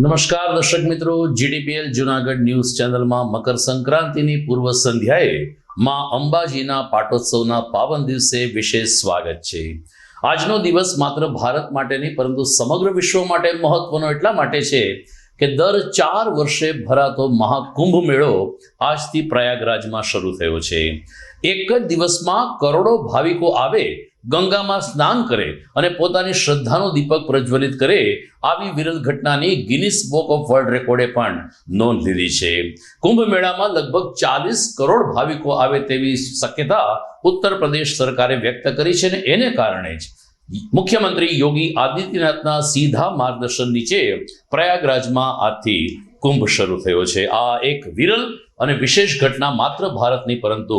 નમસ્કાર દર્શક મિત્રો, જીડીપીએલ જુનાગઢ ન્યૂઝ ચેનલમાં મકર સંક્રાંતિની પૂર્વ સંધ્યાએ માં અંબાજીના પાટોત્સવના પાવન દિવસે વિશેષ સ્વાગત છે. આજનો દિવસ માત્ર ભારત માટે નહીં પરંતુ સમગ્ર વિશ્વ માટે મહત્વનો એટલા માટે છે કે દર 4 વર્ષે ભરાતો મહાકુંભ મેળો આજથી પ્રયાગરાજમાં શરૂ થયો છે. એક જ દિવસમાં કરોડો ભાવિકો આવે, ગંગામાં સ્નાન કરે અને પોતાની શ્રદ્ધાનો દીપક પ્રજ્વલિત કરે, આવી વિરલ ઘટનાની ગિનિસ બુક ઓફ વર્લ્ડ રેકોર્ડે પણ નોંધ લીધી છે. કુંભ મેળામાં લગભગ 40 કરોડ ભાવિકો આવે તેવી શક્યતા ઉત્તર પ્રદેશ સરકારે વ્યક્ત કરી છે અને એને કારણે જ મુખ્યમંત્રી યોગી આદિત્યનાથના સીધા માર્ગદર્શન નીચે પ્રયાગરાજમાં આજથી કુંભ શરૂ થયો છે. આ એક વિરલ અને વિશેષ ઘટના માત્ર ભારતની પરંતુ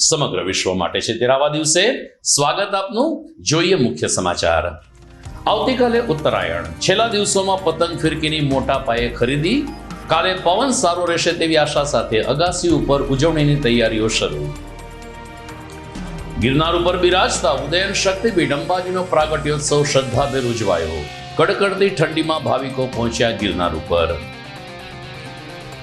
સમગ્ર વિશ્વ માટે છે. ત્યારે આવા દિવસે સ્વાગત આપનું. જોઈએ મુખ્ય સમાચાર. આવતીકાલે ઉત્તરાયણ. છેલ્લા દિવસોમાં પતંગ ફિરકીની મોટા પાયે ખરીદી. કાલે પવન સારો રહેશે તેવી આશા સાથે અગાસી ઉપર ઉજવણીની તૈયારીઓ શરૂ. ગિરનાર ઉપર બિરાજતા ઉદયન શક્તિપીઠ અંબાજીનો પ્રાગટ્યોત્સવ શ્રદ્ધાભેર ઉજવાયો. કડકડતી ઠંડીમાં ભાવિકો પહોંચ્યા ગિરનાર ઉપર.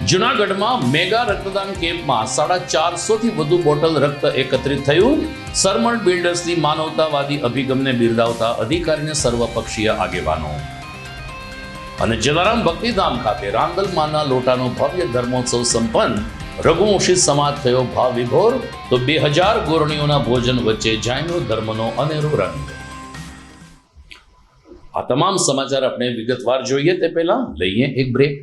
જુનાગઢમાં મેગા રક્તદાન કેમ્પમાં 450 થી વધુ બોટલ રક્ત એકત્રિત થયું. સરમણ બિલ્ડર્સની માનવતાવાદી અભિગમને બિરદાવતા અધિકારીને સર્વપક્ષીય આગેવાનો. અને જલારામ ભક્તિધામ ખાતે રાંદલમાના લોટાનો ભવ્ય ધર્મોત્સવ સંપન્ન. રઘુવંશી સમાજ થયો ભાવ વિભોર, તો 2000 ગોરણીઓના ભોજન વચ્ચે જૈનો ધર્મનો અનેરો રંગ. આ તમામ સમાચાર આપણે વિગતવાર જોઈએ તે પહેલા લઈએ એક break.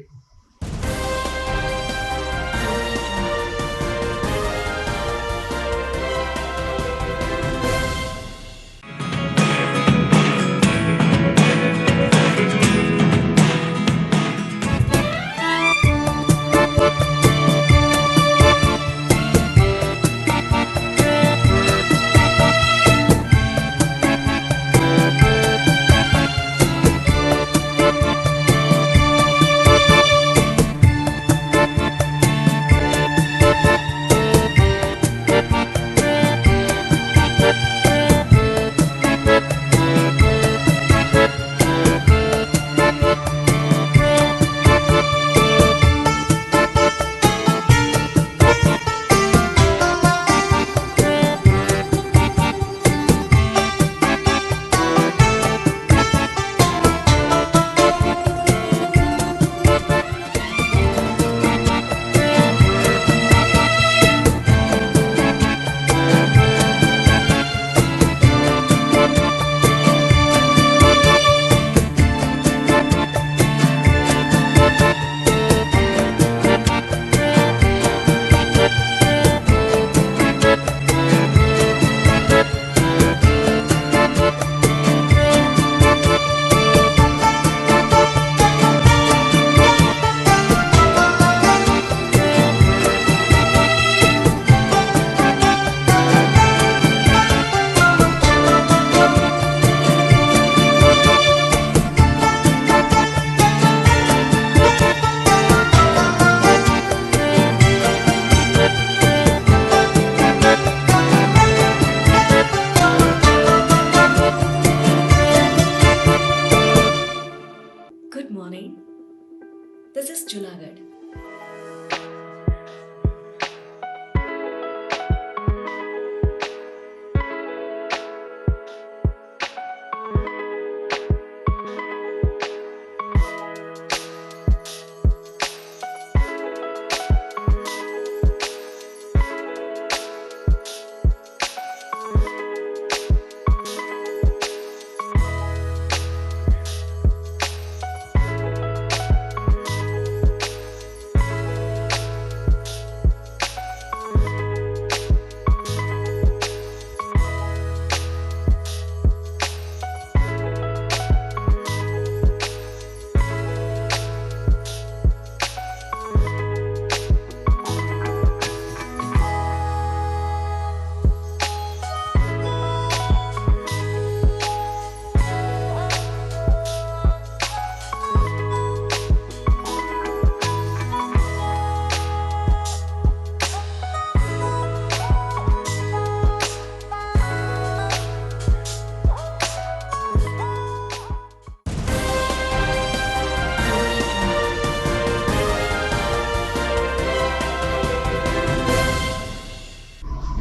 Good morning. This is Junagadh.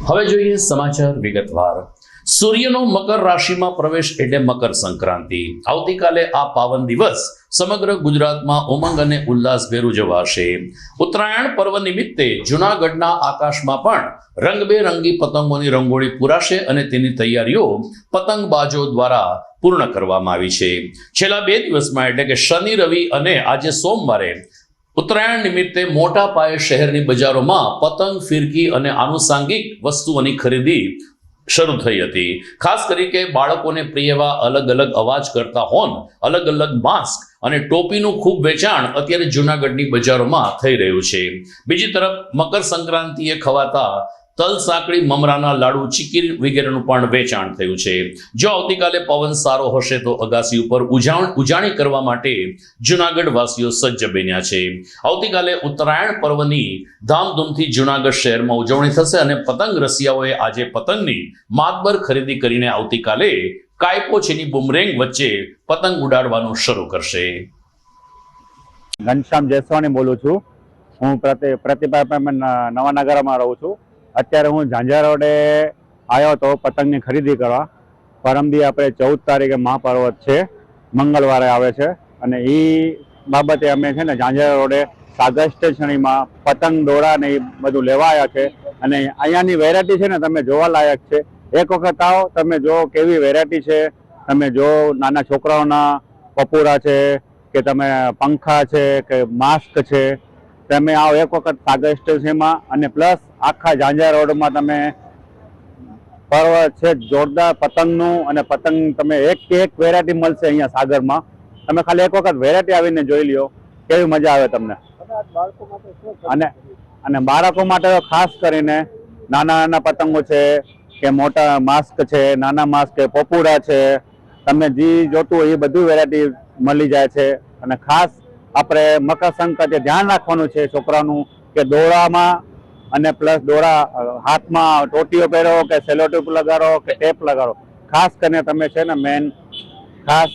હવે જોઈએ સમાચાર વિગતવાર. સૂર્યનો મકર રાશિમાં પ્રવેશ એટલે મકર સંક્રાંતિ. આવતીકાલે આ પાવન દિવસ સમગ્ર ગુજરાતમાં ઉમંગ અને ઉલ્લાસભેર ઉજવાશે. ઉત્તરાયણ પર્વ નિમિત્તે જૂનાગઢના આકાશમાં પણ રંગબેરંગી પતંગોની રંગોળી પૂરાશે અને તેની તૈયારીઓ પતંગબાજો દ્વારા પૂર્ણ કરવામાં આવી છે. છેલ્લા 2 દિવસમાં એટલે કે શનિ, રવિ અને આજે સોમવારે ઉત્તરાયણ નિમિત્તે મોટા પાયે શહેરની બજારોમાં પતંગ, ફિરકી અને આનુષાંગિક વસ્તુઓની ખરીદી શરૂ થઈ હતી. ખાસ કરીને બાળકોને પ્રિય એવા અલગ અલગ અવાજ કરતા હોર્ન, અલગ અલગ માસ્ક અને ટોપીનું ખૂબ વેચાણ અત્યારે જૂનાગઢની બજારોમાં થઈ રહ્યું છે. બીજી તરફ મકર સંક્રાંતિએ ખવાતા તલ, સાંકળી, મમરાના લાડુ, ચીકી વગેરેનું પણ વેચાણ થયું છે. જો આવતીકાલે પવન સારો હશે તો અગાસી ઉપર ઉજાણી કરવા માટે જૂનાગઢ વાસીઓ સજ્જ બન્યા છે. આવતીકાલે ઉત્તરાયણ પર્વની ધામધૂમથી જૂનાગઢ શહેરમાં ઉજવણી થશે અને પતંગ રસિયાઓએ આજે પતંગની માતબર ખરીદી કરીને આવતીકાલે કાયપોછીની બુમરેંગ વચ્ચે પતંગ ઉડાડવાનું શરૂ કરશે. ઘનશ્યામ જયસ્વાણી બોલું છું. હું પ્રતિભા નવાનગરમાં રહું છું. અત્યારે હું ઝાંઝર રોડે આવ્યો હતો પતંગની ખરીદી કરવા. પરમદી આપણે 14 તારીખે મહાપર્વત છે, મંગળવારે આવે છે અને એ બાબતે અમે છે ને ઝાંઝર રોડે સાગર સ્ટેશનરીમાં પતંગ, દોરા ને એ બધું લેવા આવ્યા છે અને અહીંયાની વેરાયટી છે ને તમે જોવા લાયક છે. એક વખત આવો, તમે જો કેવી વેરાયટી છે. તમે જો નાના છોકરાઓના પપોરા છે કે તમે પંખા છે કે માસ્ક છે, તમે આવો એક વખત સાગર સ્ટેશનમાં. અને પ્લસ આખા ઝાંઝર રોડમાં તમે પર્વ છે જોરદાર પતંગનું, અને પતંગ તમે એક વેરાયટી મળશે અહીંયા સાગરમાં. તમે ખાલી એક વખત વેરાયટી આવીને જોઈ લ્યો, કેવી મજા આવે તમને. અને બાળકો માટે ખાસ કરીને નાના નાના પતંગો છે કે મોટા માસ્ક છે, નાના માસ્ક કે પપુડા છે, તમે જે જોતું હોય એ બધું વેરાયટી મળી જાય છે. અને ખાસ આપણે મકર સંક્રાંતિ ધ્યાન રાખવાનું છે છોકરાનું કે દોરામાં અને પ્લસ દોરા હાથમાં ટોટીઓ પહેરો કે સેલોટેપ લગાડો કે ટેપ લગાડો. ખાસ કરીને તમે છે ને મેન ખાસ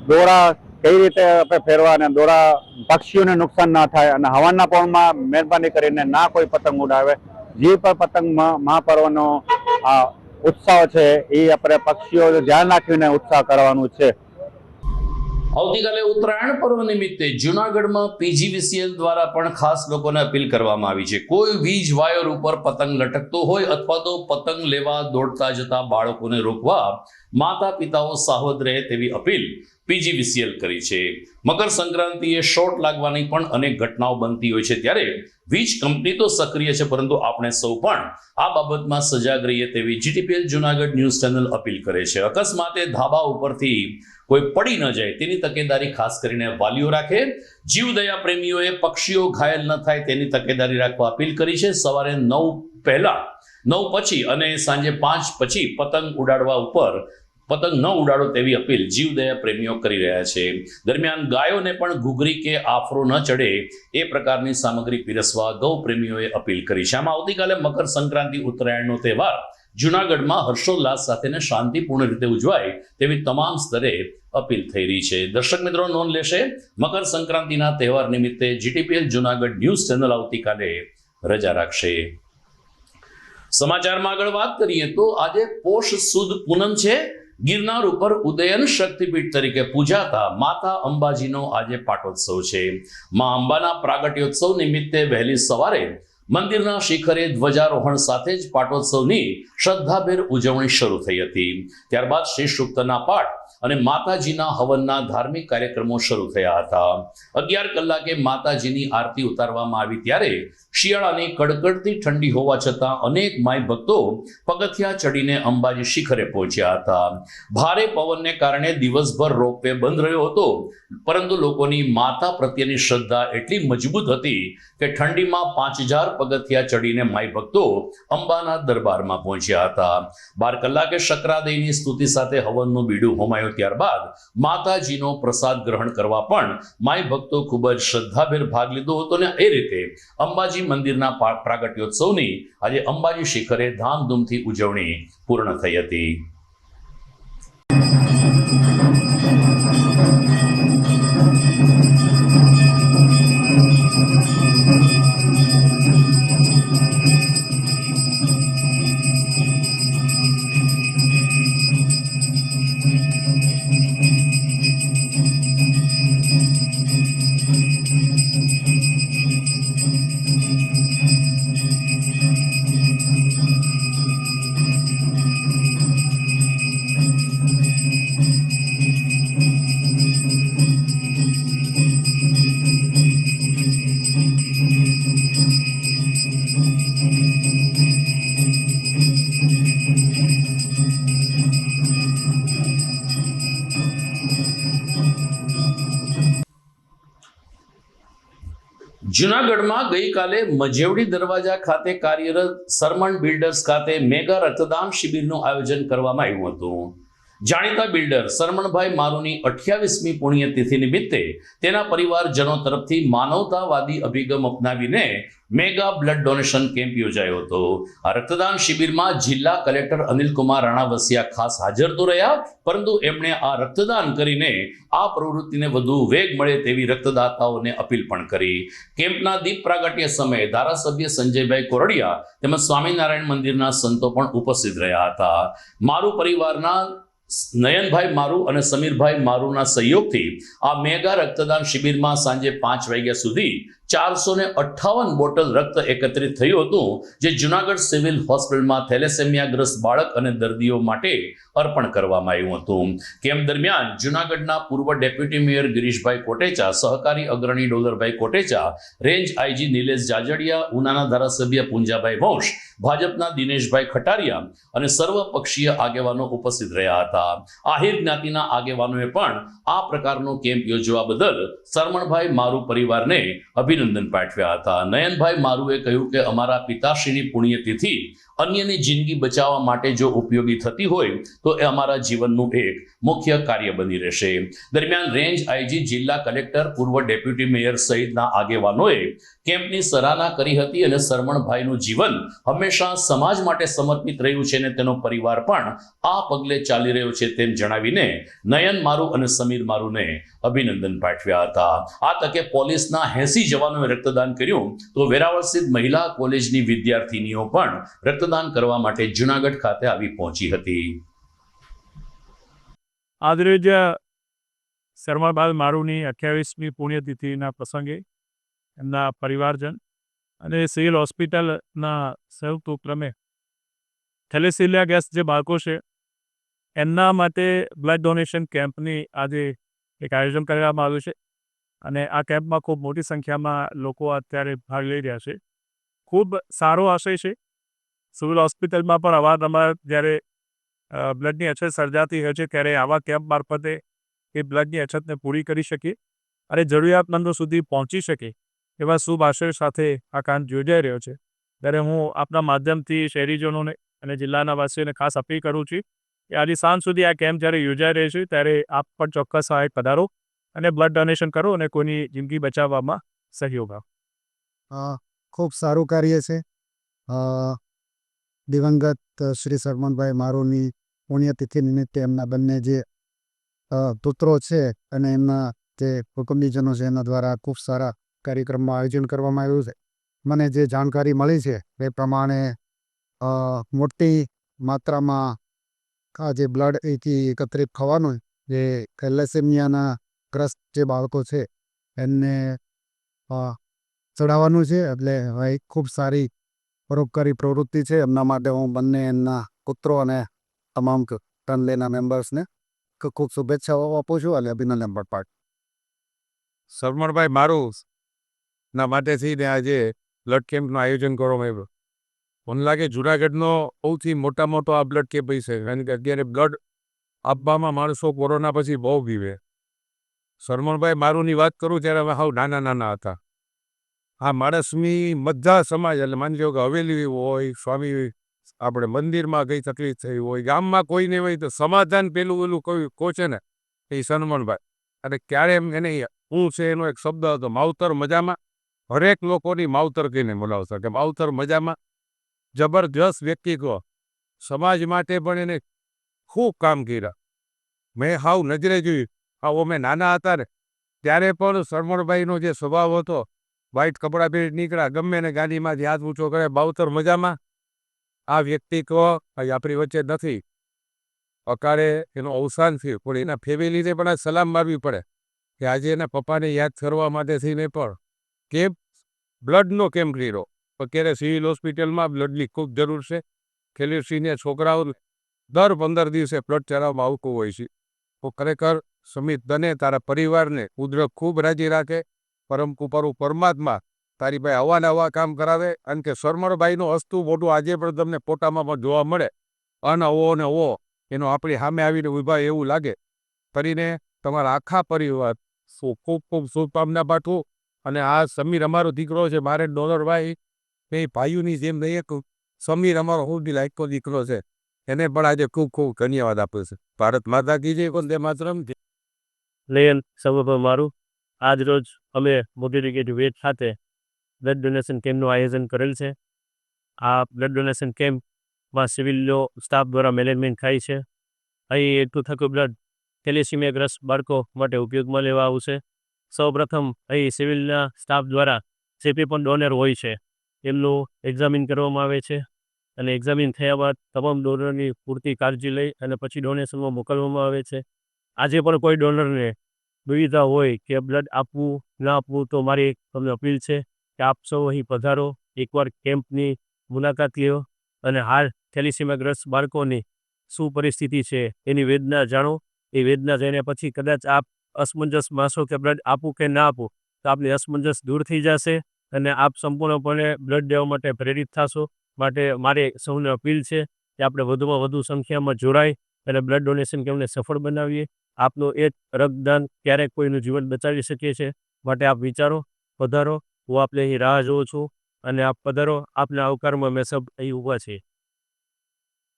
દોરા કઈ રીતે આપણે ફેરવા અને દોરા પક્ષીઓને નુકસાન ના થાય અને હવાના પવનમાં મહેરબાની કરીને ના કોઈ પતંગ ઉડાવે. જે પણ પતંગ મહાપર્વનો ઉત્સાહ છે એ આપણે પક્ષીઓ ધ્યાન રાખીને ઉત્સાહ કરવાનું છે. આવતીકાલે ઉત્તરાયણ પર્વ નિમિત્તે જૂનાગઢમાં પીજીવીસીએલ દ્વારા પણ ખાસ લોકોને અપીલ કરવામાં આવી છે. કોઈ વીજ વાયર ઉપર પતંગ લટકતો હોય અથવા તો પતંગ લેવા દોડતા જતા બાળકોને રોકવા માતા પિતાઓ સાવધ રહે તેવી અપીલ પીજીવીસીએલ કરી છે. મકર સંક્રાંતિએ શોર્ટ લાગવાની પણ અનેક ઘટનાઓ બનતી હોય છે, ત્યારે વીજ કંપની તો સક્રિય છે પરંતુ આપણે સૌ પણ આ બાબતમાં સજાગ રહીએ તેવી GTPL Junagadh news channel appeal કરે છે. અકસ્માતે ધાબા ઉપરથી કોઈ પડી ન જાય તેની તકેદારી ખાસ કરીને વાલીઓ રાખે. જીવદયા પ્રેમીઓએ પક્ષીઓ ઘાયલ ન થાય તેની તકેદારી રાખવા અપીલ કરી છે. સવારે 9 પછી અને સાંજે 5 પછી પતંગ ઉડાડવા ઉપર પતંગ ન ઉડાડો તેવી અપીલ જીવદયા પ્રેમીઓ કરી રહ્યા છે. દરમિયાન ગાયોને પણ ઘૂઘરી કે આફરો ન ચડે એ પ્રકારની સામગ્રી પીરસવા ગૌ પ્રેમીઓએ અપીલ કરી છે. આમાં આવતીકાલે મકર સંક્રાંતિ ઉત્તરાયણનો તહેવાર જૂનાગઢમાં હર્ષોલ્લાસ સાથે શાંતિપૂર્ણ રીતે ઉજવાય તેવી તમામ સ્તરે અપીલ થઈ રહી છે. દર્શક મિત્રો નોંધ લેશે, મકર સંક્રાંતિના તહેવાર નિમિત્તે જીટીપીએલ જૂનાગઢ ન્યૂઝ ચેનલ આવતીકાલે રજા રાખશે. સમાચારમાં આગળ વાત કરીએ તો આજે પોષ સુદ પૂનમ છે. ગિરનાર ઉપર ઉદયન શક્તિપીઠ તરીકે પૂજાતા માતા અંબાજીનો આજે પાટોત્સવ છે. મા અંબાના પ્રાગટ્યોત્સવ નિમિત્તે વહેલી સવારે મંદિરના શિખરે ધ્વજારોહણ સાથે જ પાટોત્સવની શ્રદ્ધાભેર ઉજવણી શરૂ થઈ હતી. ત્યારબાદ શ્રી સૂક્તના પાઠ અને માતાજીના હવનના ધાર્મિક કાર્યક્રમો શરૂ થયા હતા. 11 કલાકે માતાજીની આરતી ઉતારવામાં આવી ત્યારે શિયાળાની કડકડતી ઠંડી હોવા છતાં અનેક માઈ ભક્તો પગથિયા ચડીને અંબાજી શિખરે પહોંચ્યા હતા. ભારે પવનને કારણે દિવસભર રોપવે બંધ રહ્યો હતો, પરંતુ લોકોની માતા પ્રત્યેની શ્રદ્ધા એટલી મજબૂત હતી કે ઠંડીમાં 5000 પગથિયા ચડીને માઈ ભક્તો અંબાના દરબારમાં પહોંચ્યા હતા. 12 કલાકે શકરાદેવીની સ્તુતિ સાથે હવનનું બીડું હોમાયું. ત્યારબાદ માતાજીનો પ્રસાદ ગ્રહણ કરવા પણ માઈ ભક્તો ખૂબ જ શ્રદ્ધાભેર ભાગ લીધો હતો ને એ રીતે અંબાજી મંદિરના પ્રાગટ્યોત્સવની આજે અંબાજી શિખરે ધામધૂમથી ઉજવણી પૂર્ણ થઈ હતી. જૂનાગઢમાં ગઈકાલે મજેવડી દરવાજા ખાતે કાર્યરત સરમણ બિલ્ડર્સ ખાતે મેગા રક્તદાન શિબિરનું આયોજન કરવામાં આવ્યું હતું. જાણીતા બિલ્ડર સરમણભાઈ મારુની 28મી પુણ્યતિથિ નિમિત્તે તેના પરિવારજનો તરફથી માનવતાવાદી અભિગમ અપનાવીને મેગા બ્લડ ડોનેશન કેમ્પ યોજાયો હતો. આ રક્તદાન શિબિરમાં જિલ્લા કલેક્ટર અનિલકુમાર રાણાવસિયા ખાસ હાજર તો રહ્યા, પરંતુ એમણે આ રક્તદાન કરીને આ પ્રવૃત્તિને વધુ વેગ મળે તેવી રક્તદાતાઓને અપીલ પણ કરી. કેમ્પના દીપ પ્રાગટ્ય સમયે ધારાસભ્ય સંજયભાઈ કોરડિયા તેમજ સ્વામિનારાયણ મંદિરના સંતો પણ ઉપસ્થિત રહ્યા હતા. મારુ પરિવારના નયનભાઈ મારુ અને સમીરભાઈ મારુના સહયોગથી આ મેગા રક્તદાન શિબિરમાં સાંજે 5 વાગ્યા સુધી 458 બોટલ રક્ત એકત્રિત થયું હતું, જે જૂનાગઢ સિવિલ હોસ્પિટલમાં થેલેસેમિયાગ્રસ્ત બાળક અને દર્દીઓ માટે અર્પણ કરવામાં આવ્યું હતું. કેમ્પ દરમિયાન જૂનાગઢના પૂર્વ ડેપ્યુટી મેયર ગિરીશભાઈ કોટેચા, સહકારી અગ્રણી ડોલરભાઈ કોટેચા, રેન્જ આઈજી નિલેશ જાજડિયા, ઉનાના ધારાસભ્ય પુંજાભાઈ વંશ, ભાજપના દિનેશભાઈ ખટારિયા અને સર્વપક્ષીય આગેવાનો ઉપસ્થિત રહ્યા હતા. આહિર જ્ઞાતિના આગેવાનોએ પણ આ પ્રકારનો કેમ્પ યોજવા બદલ સરમણભાઈ મારુ પરિવારને અભિનંદન પાઠવ્યા હતા. નયનભાઈ મારુએ કહ્યું કે અમારા પિતાશ્રીની પુણ્યતિથિ અન્યની જિંદગી બચાવવા માટે જો ઉપયોગી થતી હોય તો એ અમારા જીવનનું એક મુખ્ય કાર્ય બની રહેશે. દરમિયાન રેન્જ આઈજી, જિલ્લા કલેક્ટર, પૂર્વ ડેપ્યુટી મેયર સહિતના આગેવાનોએ કેમ્પની સરાહના કરી હતી અને સરમણભાઈનું જીવન હંમેશા સમાજ માટે સમર્પિત રહ્યું છે અને તેનો પરિવાર પણ આ પગલે ચાલી રહ્યો છે તેમ જણાવીને નયન મારુ અને સમીર મારુને અભિનંદન પાઠવ્યા હતા. આ તકે પોલીસના 80 જવાનોએ રક્તદાન કર્યું તો વેરાવળ સ્થિત મહિલા કોલેજની વિદ્યાર્થીનીઓ પણ રક્તદાન કરવા માટે જૂનાગઢ ખાતે આવી પહોંચી હતી. આજરોજ સરમણભાઈ મારુની 28મી પુણ્યતિથિના પ્રસંગે એમના પરિવારજન અને સિવિલ હોસ્પિટલના સંયુક્ત ઉપક્રમે થેલેસેમિયાગ્રસ્ત જે બાળકો છે એમના માટે બ્લડ ડોનેશન કેમ્પની આજે એક આયોજન કરવામાં આવ્યું છે અને આ કેમ્પમાં ખૂબ મોટી સંખ્યામાં લોકો અત્યારે ભાગ લઈ રહ્યા છે. ખૂબ સારો આશય છે. સિવિલ હોસ્પિટલમાં પણ અવારનવાર જ્યારે બ્લડની અછત સર્જાતી હોય છે ત્યારે આવા કેમ્પ મારફતે એ બ્લડની અછતને પૂરી કરી શકીએ અને જરૂરિયાતમંદો સુધી પહોંચી શકે એવા શુભ આશય સાથે આ કામ યોજાઈ રહ્યો છે. ત્યારે હું આપના માધ્યમથી શહેરીજનોને અને જિલ્લાના વાસીઓને ખાસ અપીલ કરું છું કે આજે સાંજ સુધી આ કેમ્પ જ્યારે યોજાઈ રહ્યો છે ત્યારે આપ પણ ચોક્કસ સહાય પધારો અને બ્લડ ડોનેશન કરો અને કોઈની જિંદગી બચાવવામાં સહયોગ આપો. ખૂબ સારું કાર્ય છે. દિવંગત શ્રી સરમણભાઈ મારુની પુણ્યતિથિ નિમિત્તે એમના બંને જે પુત્રો છે અને એમના જે કુટુંબીજનો છે એના દ્વારા ખૂબ સારા કાર્યક્રમનું આયોજન કરવામાં આવ્યું છે. મને જે જાણકારી મળી છે એ પ્રમાણે મોટી માત્રામાં આ જે બ્લડ એથી એકત્રિત થવાનું જે થેલેસેમિયાના ગ્રસ્ત જે બાળકો છે એમને ચડાવવાનું છે. એટલે એક ખૂબ સારી પરોપકારી પ્રવૃત્તિ છે. એમના માટે હું બંને એમના પુત્રો અને તમામ ફેમિલીના મેમ્બર્સને ખૂબ શુભેચ્છાઓ આપું છું અને અભિનંદન પણ પાઠવું. સરમણભાઈ મારુના માટેથી આજે બ્લડ કેમ્પનું આયોજન કરવામાં આવ્યું. મને લાગે જૂનાગઢનો સૌથી મોટો આ બ્લડ કેમ્પ છે, કારણ કે અત્યારે બ્લડ આપવામાં માણસો કોરોના પછી બહુ પીવે. સરમણભાઈ મારુની વાત કરું ત્યારે અમે હાવ નાના હતા. આ માણસની બધા સમાજ એટલે માની લો કે હવેલી હોય, સ્વામી આપણે મંદિરમાં કંઈ તકલીફ થઈ હોય, ગામમાં કોઈ નહીં હોય તો સમાધાન પેલું કોઈ છે ને એ સરમણભાઈ. અને ક્યારે એને હું છે એનો એક શબ્દ હતો, માવતર મજામાં. હરેક લોકોની માવતર કહીને બોલાવતા કે માવતર મજામાં. જબરજસ્ત વ્યક્તિત્વ. સમાજ માટે પણ એને ખૂબ કામ કર્યા. મેં હાવ નજરે જોયું. આવો મેં નાના હતા ને ત્યારે પણ સરમણભાઈનો જે સ્વભાવ હતો, વ્હાઈટ કપડાં પહેરી નીકળ્યા, ગમે ને ગાડીમાંથી હાથ ઊંચો કરે, માવતર મજામાં. આ વ્યક્તિત્વ આપણી વચ્ચે નથી. અકાળે એનું અવસાન થયું, પણ એના ફેમિલીને પણ આ સલામ મારવી પડે કે આજે એના પપ્પાને યાદ કરવા માટે થઈને પણ કેમ્પ બ્લડનો કેમ્પ કર્યો. અત્યારે સિવિલ હોસ્પિટલમાં બ્લડની ખૂબ જરૂર છે. થેલેસેમિયા છોકરાઓ દર 15 દિવસે બ્લડ ચડાવવામાં આવતું હોય છે. તો ખરેખર સમિત તને તારા પરિવારને કુદરત ખૂબ રાજી રાખે. પરમ કૃપાળુ પરમાત્મા તારી ભાઈ આવા કામ કરાવે. અને કે સરમણભાઈનું હસતું મોઢું આજે પણ તમને ફોટામાં જોવા મળે. અનવો ને ઓ એનો આપણી સામે આવીને ઉભા એવું લાગે. કરીને તમારા આખા પરિવાર ખૂબ શુભકામના પાઠવું અને આ સમીર અમારો દીકરો છે, મારે ડોલરભાઈ એ ભાઈઓની જેમ નહીં કહું, સમીર અમારો સૌથી લાયકો દીકરો છે, એને પણ આજે ખૂબ ખૂબ ધન્યવાદ આપ્યો છે. ભારત માતા કી જય, વંદે માતરમ. નયન સર્વપ્રથમ મારું આજ રોજ અમે મોટી વેટ ખાતે બ્લડ ડોનેશન કેમ્પનું આયોજન કરેલ છે. આ બ્લડ ડોનેશન કેમ્પમાં સિવિલનો સ્ટાફ દ્વારા મેનેજમેન્ટ થાય છે. અહીં એકઠું થતું બ્લડ થેલેસીમિયાગ્રસ્ત બાળકો માટે ઉપયોગમાં લેવા આવશે. સૌપ્રથમ અહીં સિવિલના સ્ટાફ દ્વારા જે પણ ડોનર હોય છે એમનું એક્ઝામિન કરવામાં આવે છે અને એક્ઝામિન થયા બાદ તમામ ડોનરની પૂરતી કાળજી લઈ અને પછી ડોનેશનમાં મોકલવામાં આવે છે. આજે પણ કોઈ ડોનરને દુવિધા હોય કે બ્લડ આપવું ના આપવું, તો મારી તમને અપીલ છે કે આપ સૌ અહીં પધારો, એકવાર કેમ્પની મુલાકાત લ્યો અને હાલ થેલેસીમિયાગ્રસ્ત બાળકોની શું પરિસ્થિતિ છે એની વેદના જાણો. એ વેદના જાણ્યા પછી કદાચ આપ અસમંજસ માનશો કે બ્લડ આપવું કે ના આપવું, તો આપની અસમંજસ દૂર થઈ જશે અને આપ સંપૂર્ણપણે બ્લડ દેવા માટે પ્રેરિત થશો. માટે મારી સૌને અપીલ છે કે આપણે વધુમાં વધુ સંખ્યામાં જોડાઈ અને બ્લડ ડોનેશન કેમ્પને સફળ બનાવીએ. આપનું એક રક્તદાન ક્યારેક કોઈનું જીવન બચાવી શકે છે. માટે આપ વિચારો, પધારો. હું આપને અહીં રાહ જોઉં છું અને આપ પધારો. આપના આવકારમાં મેં સબ અહીં ઊભા છીએ.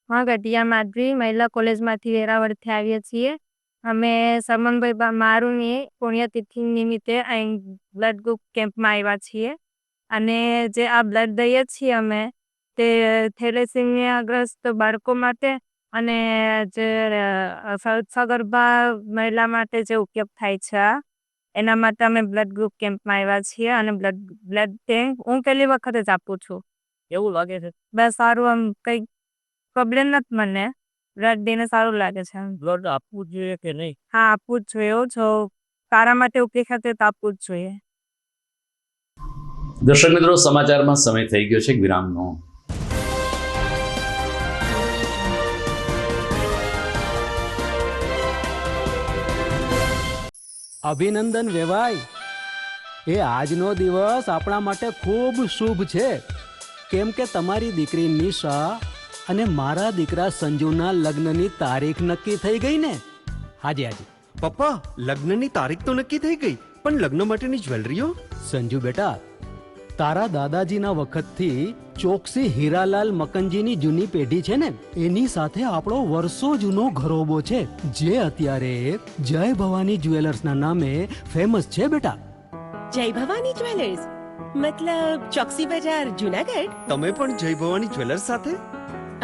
હા, ગઢિયા માધવી મહિલા કોલેજમાંથી વેરાવળથી આવીએ છીએ. અમે સરમનભાઈ મારુની પુણ્યતિથિ નિમિત્તે અહીં બ્લડ ગ્રુપ કેમ્પમાં આવ્યા છીએ અને જે આ બ્લડ દઈએ છીએ અમે તે થેલેસીમિયાગ્રસ્ત બાળકો માટે અને જે સગર્ભા મહિલા માટે જે ઉપયોગ થાય છે એના માટે અમે બ્લડ ગ્રુપ કેમ્પમાં આવ્યા છીએ અને બ્લડ હું પહેલી વખત જ આપું છું. એવું લાગે છે બસ સારું, આમ કંઈ પ્રોબ્લેમ નથી મને. બ્લડ દઈને સારું લાગે છે. બ્લડ આપવું જોઈએ કે નહીં? હા, આપવું જ જોઈએ. જો સારા માટે ઉપયોગ ખાતે તો આપવું જ જોઈએ. દર્શક મિત્રો, સમાચારમાં સમય થઈ ગયો છે વિરામનો. અભિનંદન વેવાય, એ આજનો દિવસ આપણા માટે ખૂબ શુભ છે, કેમ કે તમારી દીકરી નિશા અને મારા દીકરા સંજુના લગ્નની તારીખ નક્કી થઈ ગઈ ને. હાજી હાજી પપ્પા, લગ્નની તારીખ તો નક્કી થઈ ગઈ, પણ લગ્ન માટેની જ્વેલરીઓ? સંજુ બેટા, તારા દાદાજીના વખતથી ચોકસી હીરાલાલ મકનજીની જૂની પેઢી છે ને, એની સાથે આપણો વર્ષો જૂનો ઘરોબો છે, જે અત્યારે જય ભવાની જ્વેલર્સના નામે ફેમસ છે બેટા. જય ભવાની જ્વેલર્સ મતલબ ચોકસી બજાર, જુનાગઢ? તમે પણ જય ભવાની જ્વેલર્સ સાથે?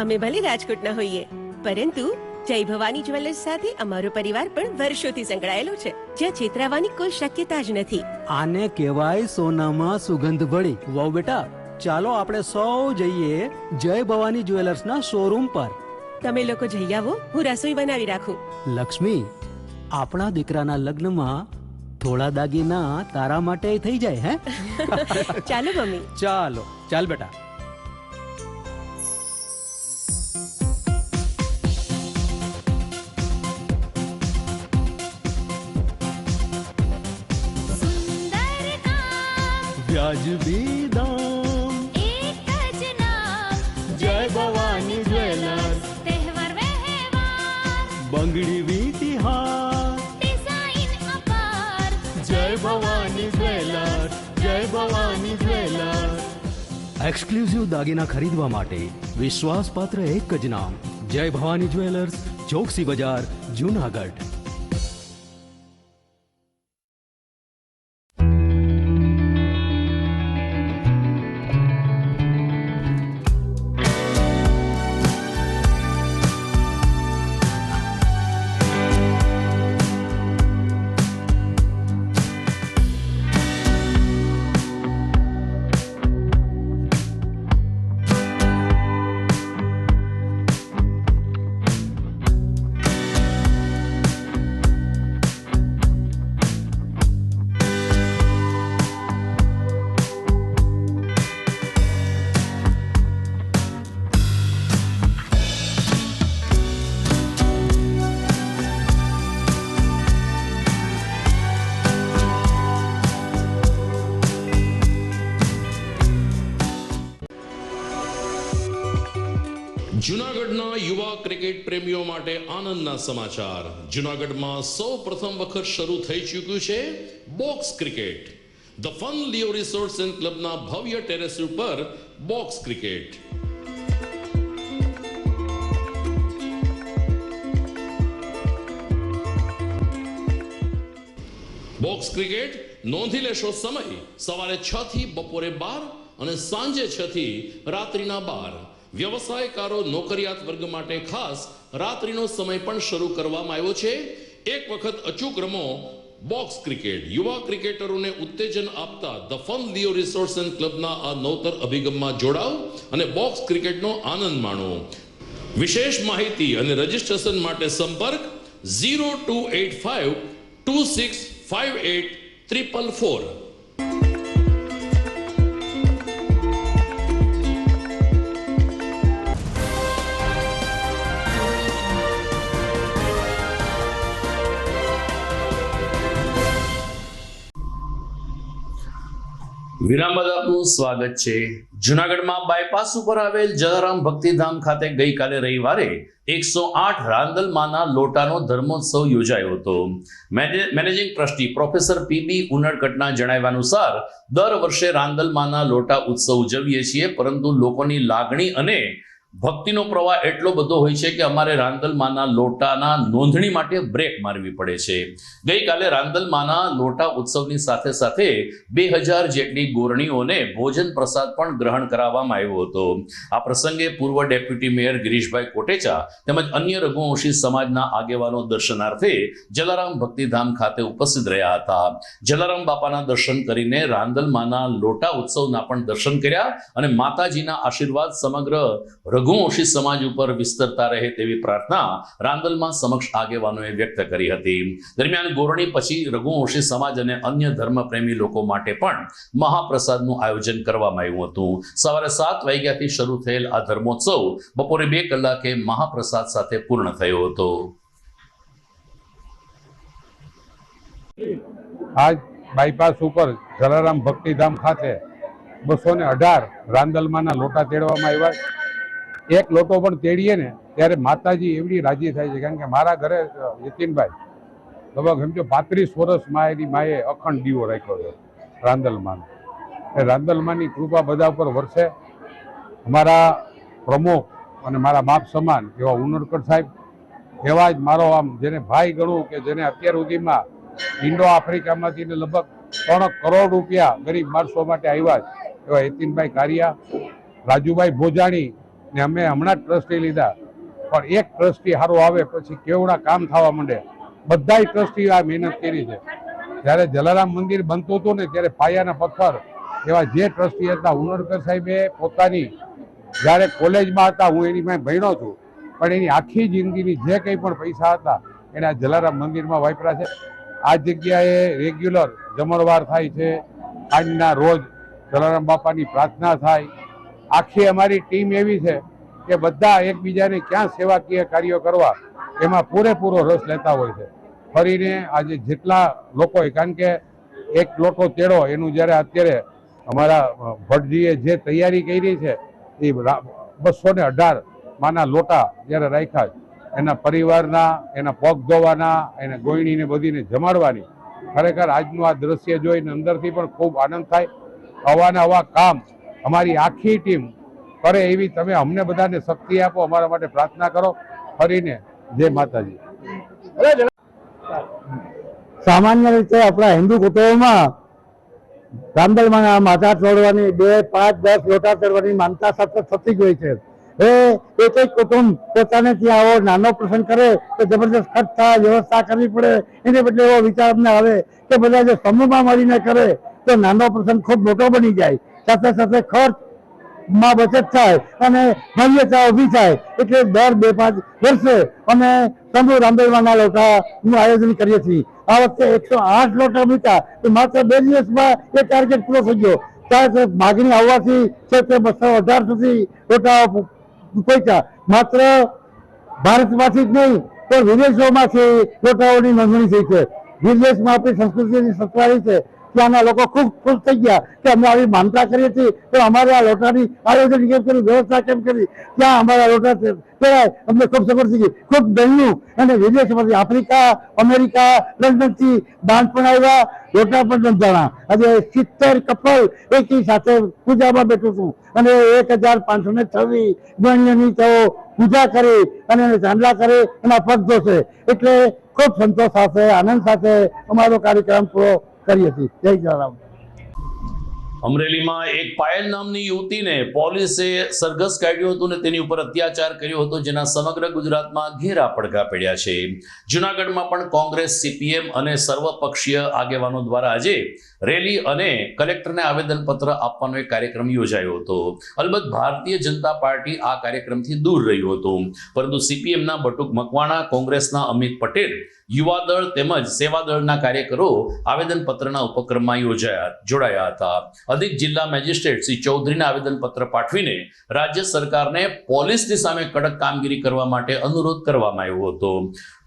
અમે ભલે રાજકોટના હોઈએ, પરંતુ જય ભવાની જ્વેલર્સ સાથે અમારો પરિવાર પણ વર્ષોથી સંકળાયેલો છે, જ્યાં છેતરાવાની કોઈ શક્યતા જ નથી. આને કહેવાય સોનામાં સુગંધ ભળી. વાવ બેટા, ચાલો આપણે સૌ જઈએ જય ભવાની જ્વેલર્સના શોરૂમ પર. તમે લોકો જઈ આવો, હું રસોઈ બનાવી રાખું. લક્ષ્મી, આપણા દીકરાના લગ્નમાં થોડા દાગીના તારા માટે થઈ જાય. હે ચાલો મમ્મી. ચાલો ચાલ બેટા. વ્યાજબી દામ, એક જ નામ, જય ભવાની જ્વેલર્સ. તહેવાર વ્યવહાર, બંગડી વીટી હાર, ડિઝાઇન અપાર, જય ભવાની જ્વેલર્સ, જય ભવાની જ્વેલર્સ. એક્સક્લુઝિવ દાગીના ખરીદવા માટે વિશ્વાસપાત્ર એક જ નામ, જય ભવાની જ્વેલર્સ, ચોકસી બજાર, જુનાગઢ. જૂનાગઢના યુવા ક્રિકેટ પ્રેમીઓ માટે આનંદના સમાચાર. જૂનાગઢમાં સૌ પ્રથમ વખત શરૂ થઈ ચૂક્યું છે box cricket. The Fun Leo Resorts and ક્લબના ભવ્ય ટેરેસ ઉપર બોક્સ ક્રિકેટ. બોક્સ ક્રિકેટ નોંધી લેશો સમય સવારે 6 થી બપોરે 12 અને સાંજે 6 થી રાત્રિના 12. વ્યવસાયકારો નોકરિયાત વર્ગ માટે ખાસ રાત્રિનો સમય પણ શરૂ કરવામાં આવ્યો છે. એક વખત અચૂક રમો બોક્સ ક્રિકેટ. યુવા ક્રિકેટરોને ઉત્તેજન આપતા the Fun Leo Resorts and ક્લબના આ નવતર અભિગમમાં જોડાઓ અને બોક્સ ક્રિકેટનો આનંદ માણો. વિશેષ માહિતી અને રજીસ્ટ્રેશન માટે સંપર્ક 0285 2658 444. વિરામ બાદ આપનું સ્વાગત છે. જુનાગઢમાં બાયપાસ ઉપર આવેલ જલારામ ભક્તિધામ ખાતે ગઈકાલે રવિવારે 108 રાંદલમાના લોટાનો ધર્મોત્સવ યોજાયો હતો. મેનેજિંગ ટ્રસ્ટી પ્રોફેસર પીબી ઉનડકટના જણાવ્યા અનુસાર દર વર્ષે રાંદલમાના લોટા ઉત્સવ ઉજવીએ છીએ, પરંતુ લોકોની લાગણી અને ભક્તિનો પ્રવાહ એટલો બધો હોય છે કે અમારે રાંદલમાના લોટાના નોંધણી માટે બ્રેક મારવી પડે છે. ગઈકાલે રાંદલમાના લોટા ઉત્સવની સાથે સાથે 2000 જેટલી ગોરણીઓને ભોજન પ્રસાદ પણ ગ્રહણ કરાવવામાં આવ્યો હતો. આ પ્રસંગે પૂર્વ ડેપ્યુટી મેયર ગિરીશભાઈ કોટેચા તેમજ અન્ય રઘુવંશી સમાજના આગેવાનો દર્શનાર્થે જલારામ ભક્તિધામ ખાતે ઉપસ્થિત રહ્યા હતા. જલારામ બાપાના દર્શન કરીને રાંદલમાના લોટા ઉત્સવના પણ દર્શન કર્યા અને માતાજીના આશીર્વાદ સમગ્ર રઘુવંશી સમાજ ઉપર વિસ્તરતા રહે તેવી પ્રાર્થના રાંદલમાં સમક્ષ આગેવાનોએ વ્યક્ત કરી હતી. દરમિયાન ગોરણી પછી રઘુવંશી સમાજ અને અન્ય ધર્મપ્રેમી લોકો માટે પણ મહાપ્રસાદનું આયોજન કરવામાં આવ્યું હતું. સવારે 7 વાગ્યાથી શરૂ થયેલ આ ધર્મોત્સવ બપોરે 2 કલાકે મહાપ્રસાદ સાથે પૂર્ણ થયો હતો. આજ બાયપાસ ઉપર જલારામ ભક્તિધામ ખાતે 218 રાંદલમાના લોટા તેડવામાં આવ્યા. એક લોટો પણ તેડીએ ને ત્યારે માતાજી એવડી રાજી થાય છે, કારણ કે મારા ઘરે યતીનભાઈ લગભગ સમજો 35 વર્ષ એની માએ અખંડ દીવો રાખ્યો છે રાંદલમાનો. એ રાંદલમાની કૃપા બધા ઉપર વરસે. અમારા પ્રમુખ અને મારા બાપ સમાન એવા ઉનડકટ સાહેબ, એવા જ મારો આમ જેને ભાઈ ગણું કે જેને અત્યાર સુધીમાં ઇન્ડો આફ્રિકામાંથી લગભગ 3 કરોડ રૂપિયા ગરીબ માણસો માટે આવ્યા છે એવા યતીનભાઈ કારિયા, રાજુભાઈ ભોજાણી ને અમે હમણાં જ ટ્રસ્ટી લીધા, પણ એક ટ્રસ્ટી સારું આવે પછી કેવડા કામ થવા માંડે. બધાય ટ્રસ્ટી આ મહેનત કરી છે. જ્યારે જલારામ મંદિર બનતું હતું ને ત્યારે પાયાના પથ્થર એવા જે ટ્રસ્ટી હતા ઉનડકર સાહેબે પોતાની જ્યારે કોલેજમાં હતા, હું એની પાસે ભણ્યો છું, પણ એની આખી જિંદગીની જે કંઈ પણ પૈસા હતા એને આ જલારામ મંદિરમાં વાપર્યા છે. આ જગ્યાએ રેગ્યુલર જમણવાર થાય છે, આજના રોજ જલારામ બાપાની પ્રાર્થના થાય. આખી અમારી ટીમ એવી છે કે બધા એકબીજાને ક્યાં સેવાકીય કાર્યો કરવા એમાં પૂરેપૂરો રસ લેતા હોય છે. ફરીને આજે જેટલા લોકોએ, કારણ કે એક લોટો તેડો એનું જ્યારે અત્યારે અમારા ભટ્ટજીએ જે તૈયારી કરી છે એ 218 માના લોટા જ્યારે રાખ્યા એના પરિવારના, એના પગ ધોવાના, એને ગોયણીને બધીને જમાડવાની, ખરેખર આજનું આ દ્રશ્ય જોઈને અંદરથી પણ ખૂબ આનંદ થાય. આવા કામ અમારી આખી ટીમ કરે એવી તમે અમને બધાને શક્તિ આપો, અમારા માટે પ્રાર્થના કરો. ફરીને જય માતાજી. સામાન્ય રીતે આપણા હિન્દુ કુટુંબમાં રાંદલમાના માથા તોડવાની 2, 5, 10 લોટા તોડવાની માનતા સતત થતી જ હોય છે. એક એક કુટુંબ પોતાને ત્યાં આવો નાનો પ્રસંગ કરે તો જબરદસ્ત ખર્ચ થાય, વ્યવસ્થા કરવી પડે. એને બદલે એવો વિચાર અમને આવે કે બધા જે સમૂહમાં મળીને કરે તો નાનો પ્રસંગ ખૂબ મોટો બની જાય. સાથે સાથે ખર્ચમાં બચત થાય અને ભવ્યતા ઊભી થાય. એટલે દર 2-5 વર્ષે અમે સમૂહ રાંદલમાના લોટાનું આયોજન કરીએ છીએ. આ વખતે 108 લોટા મૂક્યા તો માત્ર 2 દિવસમાં એ ટાર્ગેટ પૂરો થઈ ગયો. ત્યારે માગણી આવવાથી છેવટે 218 સુધી લોટાઓ પહોંચ્યા. માત્ર ભારતમાંથી જ નહીં પણ વિદેશોમાંથી લોટાઓની નોંધણી થઈ છે. વિદેશમાં આપણી સંસ્કૃતિની સચવાઈ છે ત્યાંના લોકો ખૂબ ખુશ થઈ ગયા કે અમે આવી માનતા કરીએ છીએ તો અમારે આ લોટાની આયોજન કેમ કર્યું, વ્યવસ્થા કેમ કરી, ત્યાં અમારા લોટા કહેવાય. અમને ખૂબ સફળ થઈ ગઈ. ખૂબ બહેનું અને વિદેશમાંથી આફ્રિકા, અમેરિકા, લંડનથી દાન પણ આવ્યા, લોટા પણ બંધાણા. આજે 70 કપલ એકી સાથે પૂજામાં બેઠું છું અને 1526 ગણ્યની તેઓ પૂજા કરી અને એને ચાંદલા કરી એના પગ ધોશે. એટલે ખૂબ સંતોષ સાથે, આનંદ સાથે અમારો કાર્યક્રમ પૂરો કરીએ છીએ. જય જલારામ. અમરેલીમાં એક પાયલ નામની યુવતીને પોલીસે સરઘસ કાઢ્યું હતું અને તેની ઉપર અત્યાચાર કર્યો હતો, જેના સમગ્ર ગુજરાતમાં ઘેરા પડઘા પડ્યા છે. જૂનાગઢમાં પણ કોંગ્રેસ, CPM અને સર્વપક્ષીય આગેવાનો દ્વારા આજે રેલી અને કલેક્ટરને આવેદનપત્ર આપવાનો એક કાર્યક્રમ યોજાયો હતો. અલબત્ત ભારતીય જનતા પાર્ટી આ કાર્યક્રમથી દૂર રહ્યું હતું, પરંતુ CPMના બટુક મકવાણા, કોંગ્રેસના અમિત પટેલ, યુવા દળ તેમજ સેવા દળના કાર્યકરો આવેદનપત્રના ઉપક્રમમાં જોડાયા હતા. અધિક જિલ્લા મેજિસ્ટ્રેટ શ્રી ચૌધરીને આવેદનપત્ર પાઠવીને રાજ્ય સરકારને પોલીસની સામે કડક કામગીરી કરવા માટે અનુરોધ કરવામાં આવ્યો હતો.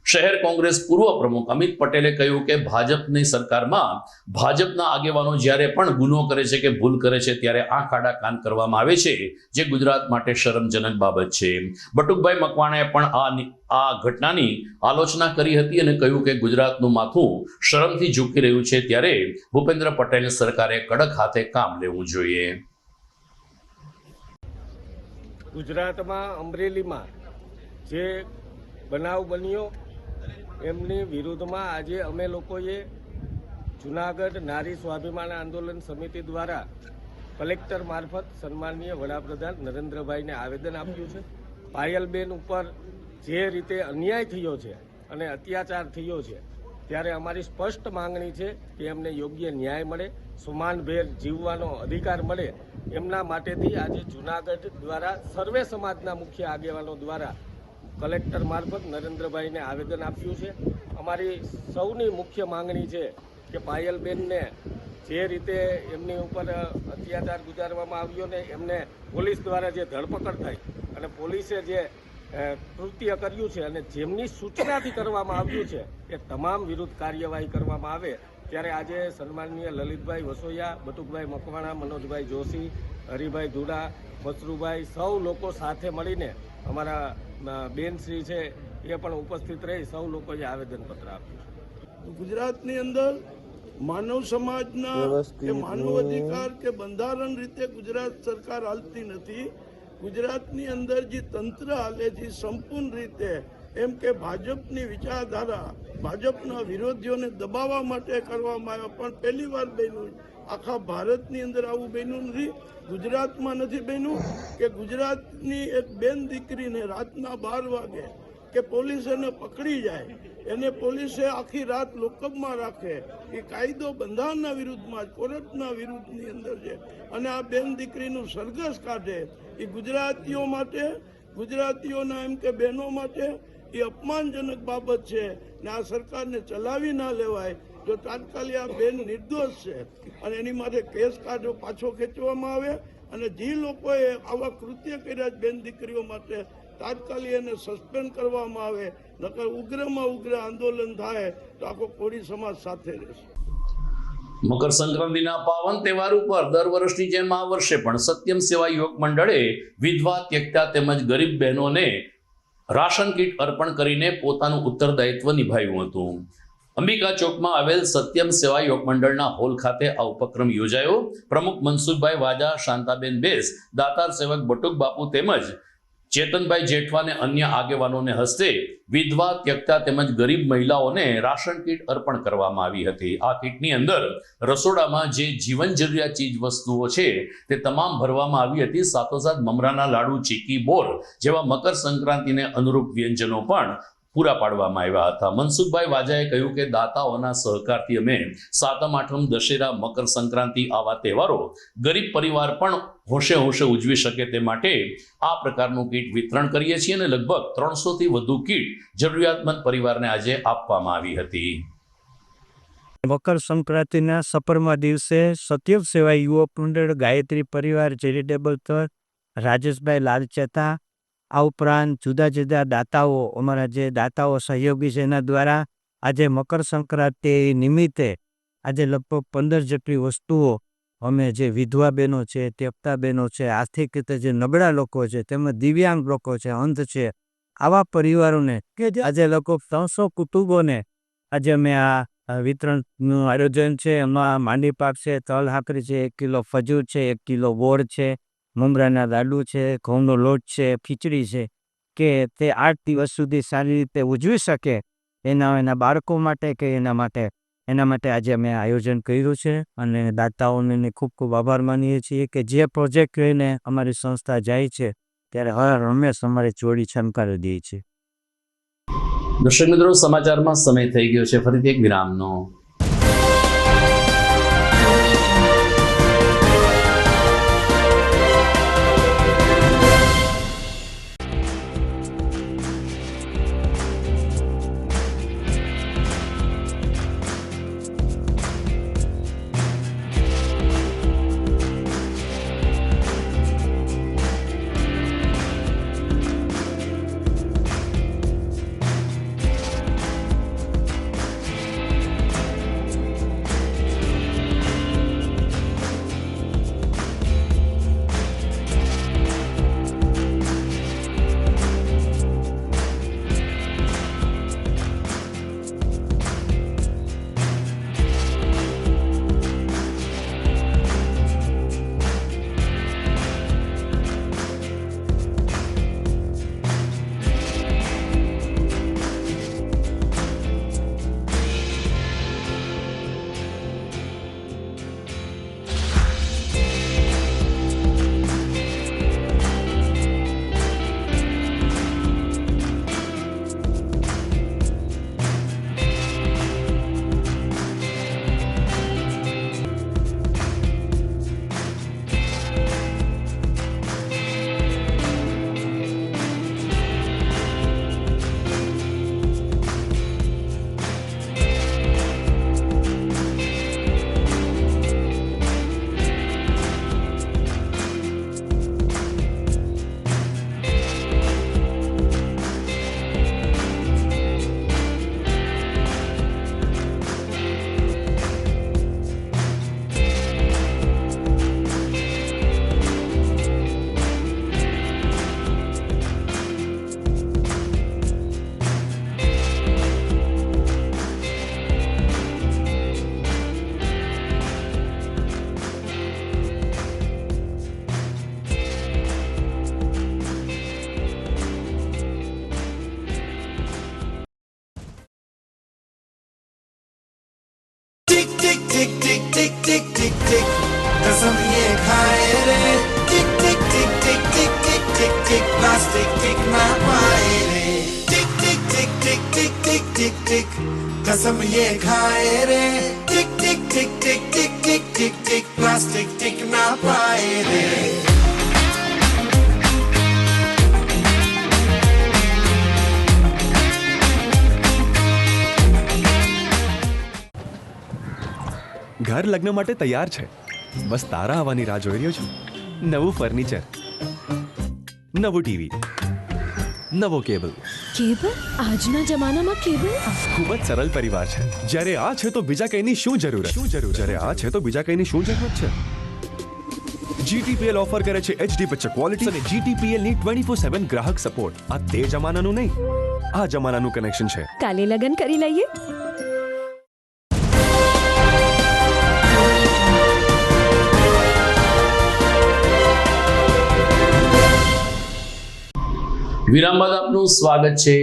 શહેર કોંગ્રેસ પૂર્વ પ્રમુખ અમિત પટેલે કહ્યું કે ભાજપની સરકારમાં ભાજપના આગેવાનો જ્યારે પણ ગુનો કરે છે કે ભૂલ કરે છે ત્યારે આંખ આડા કાન કરવામાં આવે છે, જે ગુજરાત માટે શરમજનક બાબત છે. બટુકભાઈ મકવાણાએ પણ આ ઘટનાની આલોચના કરી હતી અને કહ્યું કે ગુજરાતનું માથું શરમથી ઝૂકી રહ્યું છે, ત્યારે ભૂપેન્દ્ર પટેલ સરકારે કડક હાથે કામ લેવું જોઈએ. ગુજરાતમાં અમરેલીમાં જે બનાવ બન્યો એમની વિરુદ્ધમાં આજે અમે લોકોએ જૂનાગઢ નારી સ્વાભિમાન આંદોલન સમિતિ દ્વારા કલેક્ટર મારફત સન્માનીય વડાપ્રધાન નરેન્દ્રભાઈને આવેદન આપ્યું છે. પાયલબેન ઉપર જે રીતે અન્યાય થયો છે અને અત્યાચાર થયો છે, ત્યારે અમારી સ્પષ્ટ માંગણી છે કે એમને યોગ્ય ન્યાય મળે, સમાનભેર જીવવાનો અધિકાર મળે. એમના માટેથી આજે જૂનાગઢ દ્વારા સર્વે સમાજના મુખ્ય આગેવાનો દ્વારા કલેક્ટર મારફત નરેન્દ્રભાઈને આવેદન આપ્યું છે. અમારી સૌની મુખ્ય માંગણી છે કે પાયલબેનને જે રીતે એમની ઉપર અત્યાચાર ગુજારવામાં આવ્યો ને એમને પોલીસ દ્વારા જે ધરપકડ થઈ અને પોલીસે જે કૃત્ય કર્યું છે અને જેમની સૂચનાથી કરવામાં આવ્યું છે એ તમામ વિરુદ્ધ કાર્યવાહી કરવામાં આવે. ત્યારે આજે સન્માનીય લલિતભાઈ વસોયા, બટુકભાઈ મકવાણા, મનોજભાઈ જોશી, હરિભાઈ ધુડા, મસરૂભાઈ સૌ લોકો સાથે મળીને અમારા બેનશ્રી છે એ પણ ઉપસ્થિત રહી સૌ લોકોએ આવેદનપત્ર આપ્યું. ગુજરાતની અંદર માનવ સમાજના કે માનવ અધિકાર કે બંધારણ રીતે ગુજરાત સરકાર હાલતી નથી. ગુજરાતની અંદર જે તંત્ર હાલે છે સંપૂર્ણ રીતે એમ કે ભાજપની વિચારધારા, ભાજપના વિરોધીઓને દબાવવા માટે કરવામાં આવ્યા. પણ પહેલી વાર બન્યું, આખા ભારતની અંદર આવું બન્યું નથી, ગુજરાતમાં નથી બન્યું કે ગુજરાતની એક બેન દીકરીને રાતના 12 વાગે કે પોલીસ એને પકડી જાય, એને પોલીસે આખી રાત લોકઅપમાં રાખે, એ કાયદો બંધારણના વિરુદ્ધમાં, કોર્ટના વિરુદ્ધની અંદર છે અને આ બેન દીકરીનું સરઘસ કાઢે, એ ગુજરાતીઓ માટે, ગુજરાતીઓના એમ કે બહેનો માટે એ અપમાનજનક બાબત છે ને આ સરકારને ચલાવી ના લેવાય. જો તાત્કાલિક આ બેન નિર્દોષ છે અને એની માટે કેસ કાઢો પાછો ખેંચવામાં આવે અને જે લોકોએ આવા કૃત્ય કર્યા બેન દીકરીઓ માટે તાત્કાલિક એને સસ્પેન્ડ કરવામાં આવે, નકર ઉગ્રમાં ઉગ્ર આંદોલન થાય તો આખો કોળી સમાજ સાથે રહેશે. મકર સંક્રાંતિના પાવન તહેવાર ઉપર દર વર્ષની જેમ આ વર્ષે પણ સત્યમ સેવા યુવક મંડળે વિધવા, ત્યક્તા તેમજ ગરીબ બહેનોને રાશન કીટ અર્પણ કરીને પોતાનું ઉત્તરદાયિત્વ નિભાવ્યું હતું. અંબિકા ચોકમાં આવેલ સત્યમ સેવા યુવક મંડળના હોલ ખાતે આ ઉપક્રમ યોજાયો. પ્રમુખ મનસુખભાઈ વાજા, શાંતાબેન બેસ, દાતાર સેવક બટુક બાપુ તેમજ ચેતનભાઈ જેઠવા અને અન્ય આગેવાનોને હસ્તે વિધવા, ત્યક્તા તેમજ ગરીબ મહિલાઓને રાશન કીટ અર્પણ કરવામાં આવી હતી. આ કીટની અંદર રસોડામાં જે જીવન જરૂરિયાત ચીજ વસ્તુઓ છે તે તમામ ભરવામાં આવી હતી. સાથોસાથ મમરાના લાડુ, ચીકી, બોર જેવા મકર સંક્રાંતિને અનુરૂપ વ્યંજનો પણ પૂરા પાડવામાં આવ્યા હતા. મનસુખભાઈ વાજાએ કહ્યું કે દાતાઓના સહકારથી અમે સાતમ, આઠમ, દશેરા, મકર સંક્રાંતિ આવા તહેવારો ગરીબ પરિવાર પણ હોંશે હોંશે ઉજવી શકે તે માટે આ પ્રકારનું કીટ વિતરણ કરીએ છીએ અને લગભગ 300 થી વધુ કીટ જરૂરિયાતમંદ પરિવારને આજે આપવામાં આવી હતી. મકર સંક્રાંતિના સપરમા દિવસે સત્યમ સેવા યુવક મંડળ, ગાયત્રી પરિવાર ચેરિટેબલ ટ્રસ્ટ, રાજેશભાઈ લાલચેતા, આ ઉપરાંત જુદા જુદા દાતાઓ, અમારા જે દાતાઓ સહયોગી છે એના દ્વારા આજે મકર સંક્રાંતિ નિમિત્તે આજે લગભગ 15 જેટલી વસ્તુઓ અમે જે વિધવા બહેનો છે, તેપતા બહેનો છે, આર્થિક રીતે જે નબળા લોકો છે, તેમજ દિવ્યાંગ લોકો છે, અંધ છે, આવા પરિવારોને કે જે આજે લોકો 300 કુટુંબોને આજે અમે આ વિતરણનું આયોજન છે. એમાં માંડી પાક છે, તલ હાકરી છે, 1 કિલો ખજૂર છે, 1 કિલો ગોળ છે, મમરાના લાડુ છે, ઘઉંનો લોટ છે, ખીચડી છે, કે તે 8 દિવસ સુધી સારી રીતે ઉજવી શકે એના બાળકો માટે કે એના માટે આજે અમે આયોજન કર્યું છે. અને દાતાઓને ખૂબ ખૂબ આભાર માનીએ છીએ કે જે પ્રોજેક્ટ લઈને અમારી સંસ્થા જાય છે ત્યારે હર હંમેશ અમારી જોડી છમકારી દે છે. દર્શક મિત્રો, સમાચારમાં સમય થઈ ગયો છે ફરીથી એક વિરામનો. कसम ये खाए रे टिक टिक टिक टिक टिक टिक टिक टिक प्लास्टिक टिक ना पाए रे टिक टिक टिक टिक टिक टिक टिक टिक कसम ये खाए रे टिक टिक टिक टिक टिक टिक टिक टिक प्लास्टिक टिक ना पाए रे. ઘર લગ્ન માટે તૈયાર છે, બસ તારા આવવાની રાહ જોઈ રહ્યો છું. નવું ફર્નિચર, નવું ટીવી, નવો કેબલ. આજના જમાનામાં કેબલ ખૂબ જ સરળ પરિવાર છે. જ્યારે આ છે તો બીજા કઈની શું જરૂર? જ્યારે આ છે તો બીજા કઈની શું જરૂરત છે? GTPL ઓફર કરે છે HD પિક્ચર ક્વોલિટી અને GTPL ની 24/7 ગ્રાહક સપોર્ટ. આ તે જમાનાનું નહીં, આ જમાનાનું કનેક્શન છે. કાલે લગન કરી લઈએ. વિરામ બાદ આપનું સ્વાગત છે.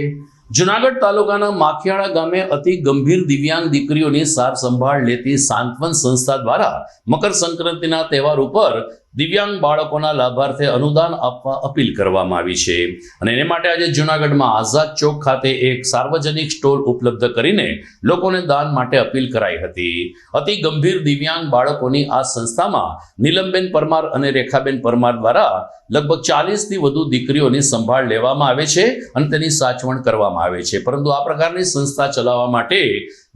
જુનાગઢ તાલુકાના માખિયાળા ગામે અતિ ગંભીર દિવ્યાંગ દીકરીઓની સાર સંભાળ લેતી સાંત્વન સંસ્થા દ્વારા મકર સંક્રાંતિના તહેવાર ઉપર દિવ્યાંગ બાળકોના લાભાર્થે અનુદાન આપવા અપીલ કરવામાં આવી છે. અને એને માટે આજે જુનાગઢમાં આઝાદ ચોક ખાતે એક સાર્વજનિક સ્ટોલ ઉપલબ્ધ કરીને લોકોને દાન માટે અપીલ કરાઈ હતી. અતિ ગંભીર દિવ્યાંગ બાળકોની આ સંસ્થામાં નીલમબેન પરમાર અને રેખાબેન પરમાર દ્વારા લગભગ 40થી વધુ દીકરીઓની સંભાળ લેવામાં આવે છે અને તેની સાચવણ કરવામાં આવે છે. પરંતુ આ પ્રકારની સંસ્થા ચલાવવા માટે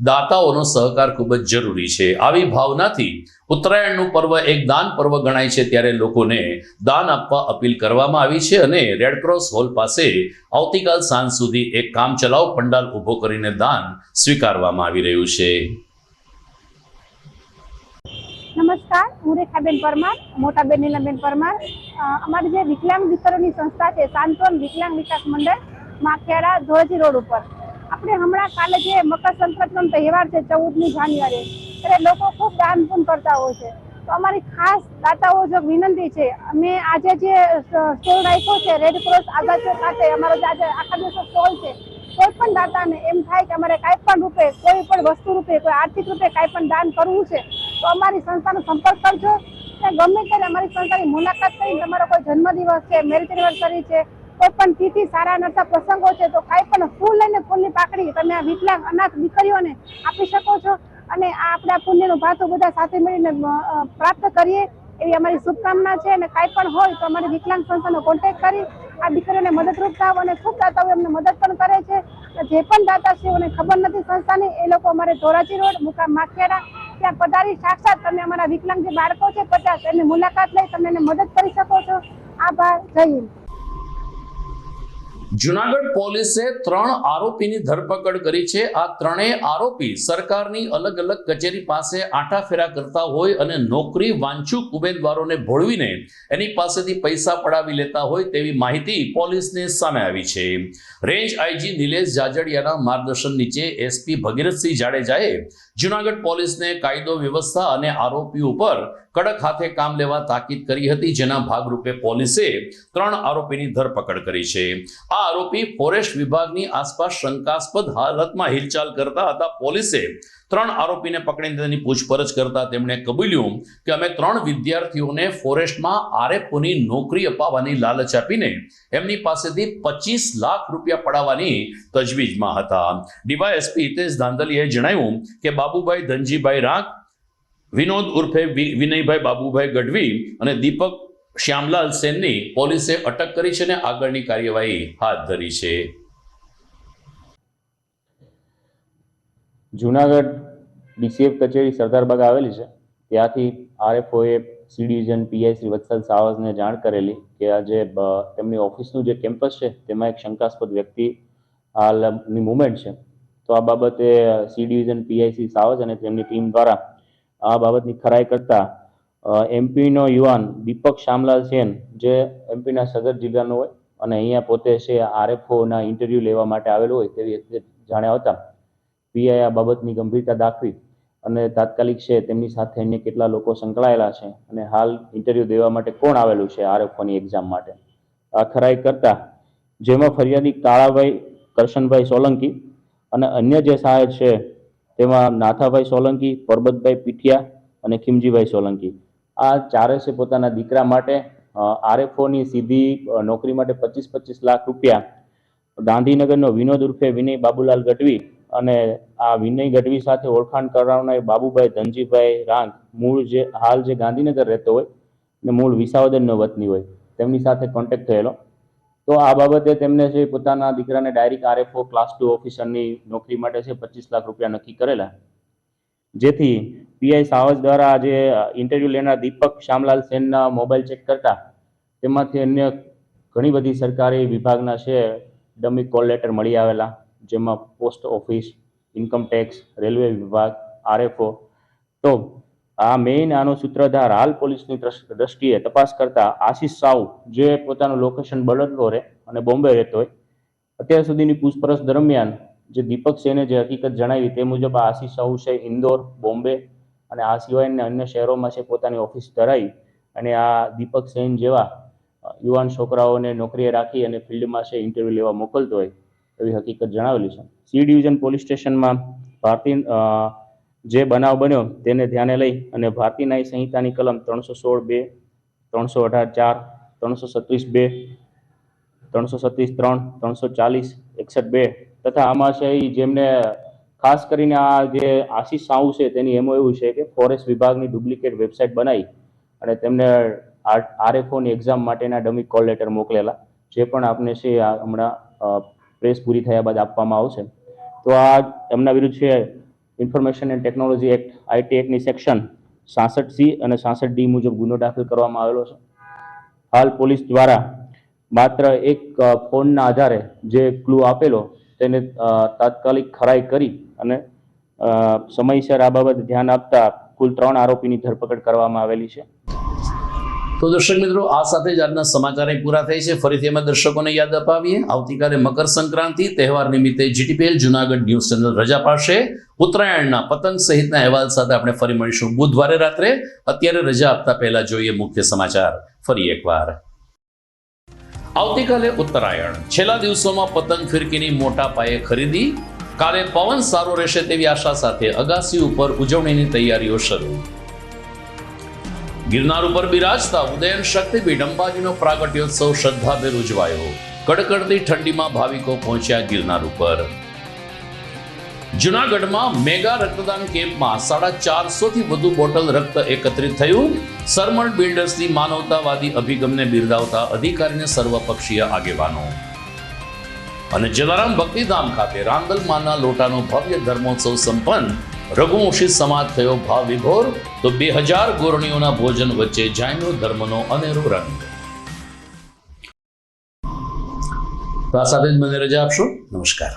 દાતાઓનો સહકાર ખૂબ જ જરૂરી છે. આવી ભાવનાથી ઉત્તરાયણનું પર્વ એક દાન પર્વ ગણાય છે, ત્યારે લોકોને દાન આપવા અપીલ કરવામાં આવી છે અને રેડક્રોસ હોલ પાસે આવતીકાલ સાંજ સુધી એક કામચલાઉ પંડાલ ઊભો કરીને દાન સ્વીકારવામાં આવી રહ્યું છે. નમસ્કાર, હું રેખાબેન પરમાર, મોટાબેન નીલાબેન પરમાર. અમારી જે વિકલાંગ દીકરીઓની સંસ્થા છે સાંત્વન વિકલાંગ વિકાસ મંડળ, માખેડા ધોળજી રોડ ઉપર. આપણે હમણાં કાલે જે મકર સંક્રાંતિનો તહેવાર છે 14મી જાન્યુઆરી, ત્યારે લોકો ખૂબ દાન પુણ્ય કરતા હોય છે. તો અમારી ખાસ દાતાઓ જો વિનંતી છે, અમે આજે જે સ્ટોલ રાખ્યો છે રેડ ક્રોસ આઝાદ ચોક ખાતે, અમારો જે આજે આખા દિવસનો સ્ટોલ છે, કોઈ પણ દાતાને એમ થાય કે અમારે કાંઈ પણ રૂપે, કોઈ પણ વસ્તુ રૂપે, કોઈ આર્થિક રૂપે કાંઈ પણ દાન કરવું છે, તો અમારી સંસ્થાનો સંપર્ક કરજો. અને ગમે ત્યારે અમારી સંસ્થાની મુલાકાત કરીને તમારો કોઈ જન્મદિવસ છે, મેરેજ એનિવર્સરી છે, કોઈ પણ તિથિ, સારા નરસા પ્રસંગો છે, તો કાંઈ પણ ફૂલ લઈને ફૂલની પાકડી તમે આ વિકલાંગ અનાથ દીકરીઓને આપી શકો છો. અને આ આપણા પુણ્યનું ભાથું બધા સાથે મળીને પ્રાપ્ત કરીએ એવી અમારી શુભકામના છે. અને કાંઈ પણ હોય તો અમારી વિકલાંગ સંસ્થાનો કોન્ટેક્ટ કરી આ દીકરીઓને મદદરૂપ થાવ. અને ખૂબ દાતાઓ એમને મદદ પણ કરે છે. જે પણ દાતાશ્રીઓને ખબર નથી સંસ્થાની, એ લોકો અમારે ધોરાજી રોડ મુકામ માખેડા ત્યાં પધારી સાક્ષાત તમે અમારા વિકલાંગ જે બાળકો છે 50, એમની મુલાકાત લઈ તમે એને મદદ કરી શકો છો. આભાર. જય હિન્દ. જુનાગઢ પોલીસે 3 આરોપીની ધરપકડ કરી છે. આ ત્રણેય આરોપી સરકારની અલગ અલગ કચેરી પાસે આંટાફેરા કરતા હોય અને નોકરી વાંચુક ઉમેદવારોને ભોળવીને એની પાસેથી પૈસા પડાવી લેતા હોય તેવી માહિતી પોલીસને સામે આવી છે. રેન્જ આઈજી નિલેશ જાજડિયાના માર્ગદર્શન નીચે એસપી ભગીરથસિંહ જાડેજાએ જુનાગઢ પોલીસને કાયદો વ્યવસ્થા અને આરોપીઓ ઉપર કડક હાથે કામ લેવા તાકીદ કરી હતી, જેના ભાગરૂપે પોલીસે 3 આરોપીની ધરપકડ કરી છે. આ આરોપી ફોરેસ્ટ વિભાગની આસપાસ શંકાસ્પદ હાલતમાં હિલચાલ કરતા હતા. પોલીસે 3 આરોપીને પકડીને તેની પૂછપરછ કરતા તેમણે કબૂલ્યું કે અમે 3 વિદ્યાર્થીઓને ફોરેસ્ટમાં આરએફઓની નોકરી અપાવવાની લાલચ આપીને એમની પાસેથી 25 લાખ રૂપિયા પડાવવાની તજવીજમાં હતા. ડીવાયએસપી હિતેશ ધાંધલીયાએ જણાવ્યું કે બાબુભાઈ ધનજીભાઈ રાંક, વિનોદ ઉર્ફે વિનયભાઈ બાબુભાઈ ગઢવી અને દીપક શ્યામલાલ સેનની પોલીસે અટક કરી છે અને આગળની કાર્યવાહી હાથ ધરી છે. જુનાગઢ ડીસીએફ કચેરી સરદારબાગ આવેલી છે, ત્યાંથી આરએફઓએ સી ડિવિઝન પીઆઈ શ્રી વત્સલ સાવજને જાણ કરેલી કે આજે તેમની ઓફિસનું જે કેમ્પસ છે તેમાં એક શંકાસ્પદ વ્યક્તિ હાલની મુવમેન્ટ છે. તો આ બાબતે સી ડિવિઝન પીઆઈ શ્રી સાવજ અને તેમની ટીમ દ્વારા આ બાબતની ખરાઈ કરતા એમપીનો યુવાન દીપક શ્યામલાલ સેન, જે એમપીના સદર જિલ્લાનો હોય અને અહીંયા પોતે છે આરએફઓના ઇન્ટરવ્યૂ લેવા માટે આવેલો હોય તેવી જાણ્યા હતા, પીઆઈ આ બાબતની ગંભીરતા દાખવી અને તાત્કાલિક છે તેમની સાથે અન્ય કેટલા લોકો સંકળાયેલા છે અને હાલ ઇન્ટરવ્યૂ દેવા માટે કોણ આવેલું છે આરએફઓની એક્ઝામ માટે, આ ખરાઈ કરતા જેમાં ફરિયાદી કાળાભાઈ કરશનભાઈ સોલંકી અને અન્ય જે સહાયક છે તેમાં નાથાભાઈ સોલંકી, પરબતભાઈ પીઠિયા અને ખીમજીભાઈ સોલંકી, આ ચારે છે પોતાના દીકરા માટે આરએફઓની સીધી નોકરી માટે 25 લાખ રૂપિયા ગાંધીનગરનો વિનોદ ઉર્ફે વિનય બાબુલાલ ગઢવી અને આ વિનય ગઢવી સાથે ઓળખાણ કરાવનાર બાબુભાઈ ધનજીભાઈ રાંગ, મૂળ જે હાલ જે ગાંધીનગર રહેતો હોય અને મૂળ વિસાવદરનો વતની હોય, તેમની સાથે કોન્ટેક્ટ થયેલો. તો આ બાબતે તેમને છે પોતાના દીકરાને ડાયરેક્ટ આરએફઓ ક્લાસ 2 ઓફિસરની નોકરી માટે છે 25 લાખ રૂપિયા નક્કી કરેલા, જેથી પીઆઈ સાવજ દ્વારા આજે ઇન્ટરવ્યૂ લેનાર દીપક શ્યામલાલ સેનના મોબાઈલ ચેક કરતા તેમાંથી અન્ય ઘણી બધી સરકારી વિભાગના છે ડમી કોલ લેટર મળી આવેલા, જેમાં post office, income tax, railway વિભાગ, આરએફઓ. તો આ મેઇન આનો સૂત્રધાર હાલ પોલીસની દ્રષ્ટિએ તપાસ કરતા આશીષ સાહુ, જે પોતાનું લોકેશન બદલતો રહે અને બોમ્બે રહેતો હોય, અત્યાર સુધીની પૂછપરછ દરમિયાન જે દીપક સેને જે હકીકત જણાવી તે મુજબ આ આશીષ સાહુ છે ઇન્દોર, બોમ્બે અને આ સિવાયના અન્ય શહેરોમાં છે પોતાની ઓફિસ ધરાવી અને આ દીપક સેન જેવા યુવાન છોકરાઓને નોકરીએ રાખી અને ફિલ્ડમાં છે ઇન્ટરવ્યૂ લેવા મોકલતો હોય એવી હકીકત જણાવેલી છે. સી ડિવિઝન પોલીસ સ્ટેશનમાં ભારતીય જે બનાવ બન્યો તેને ધ્યાને લઈ અને ભારતીય ન્યાય સંહિતાની કલમ 316(2), 318(4), 337(2), 337(3), 340, 61(2) તથા આમાં છે જેમને ખાસ કરીને આ જે આશીષ સાહુ છે તેની એમો એવું છે કે ફોરેસ્ટ વિભાગની ડુપ્લિકેટ વેબસાઇટ બનાવી અને તેમને આરએફઓની એક્ઝામ માટેના ડમી કોલ લેટર મોકલેલા, જે પણ આપને છે હમણાં પ્રેસ પૂરી થયા બાદ આપવામાં આવશે. તો આ એમના વિરુદ્ધ છે information and technology act IT એક્ટની સેક્શન 66C અને 66D મુજબ ગુનો દાખલ કરવામાં આવેલો છે. હાલ પોલીસ દ્વારા માત્ર એક ફોનના આધારે જે ક્લુ આપેલો તેને તાત્કાલિક ખરાઈ કરી અને સમયસર આ બાબતે ધ્યાન આપતા કુલ 3 આરોપીની ધરપકડ કરવામાં આવેલી છે. તો દર્શક મિત્રો, આ સાથે જ આજના સમાચાર અહીં પૂરા થાય છે. ફરીથી અમે દર્શકોને યાદ અપાવીએ, આવતીકાલે મકર સંક્રાંતિ તહેવાર નિમિત્તે GTPL જુનાગઢ ન્યૂઝ ચેનલ રજા પાડશે. ઉત્તરાયણના પતંગ સહિતના અહેવાલ સાથે આપણે ફરી મળીશું બુધવારે રાત્રે. અત્યારે રજા આપતા પહેલા જોઈએ મુખ્ય સમાચાર ફરી એકવાર. આવતીકાલે ઉત્તરાયણ, છેલ્લા દિવસોમાં પતંગ ફિરકીની મોટા પાયે ખરીદી. કાલે પવન સારો રહેશે તેવી આશા સાથે અગાસી ઉપર ઉજવણીની તૈયારીઓ શરૂ. ગિરનાર ઉપર બિરાજતા ઉદયન શક્તિપીઠ અંબાજીનો પ્રાગટ્યોત્સવ શ્રદ્ધાભેર ઉજવાયો. કડકડતી ઠંડીમાં ભાવિકો પહોંચ્યા ગિરનાર ઉપર. જુનાગઢમાં મેગા રક્તદાન કેમ્પમાં 450 થી વધુ બોટલ રક્ત એકત્રિત થયું. સરમણ બિલ્ડર્સની માનવતાવાદી અભિગમને બિરદાવતા અધિકારીને સર્વપક્ષીય આગેવાનો. અને જલારામ ભક્તિધામ ખાતે રાંદલમાના લોટાનો ભવ્ય ધર્મોત્સવ સંપન્ન. રઘુવંશી સમાજ થયો ભાવ વિભોર. તો 2000 ગોરણીઓના ભોજન વચ્ચે જૈનો ધર્મનો અનેરો રંગ. તો આ સાથે જ મને રજા આપશો. નમસ્કાર.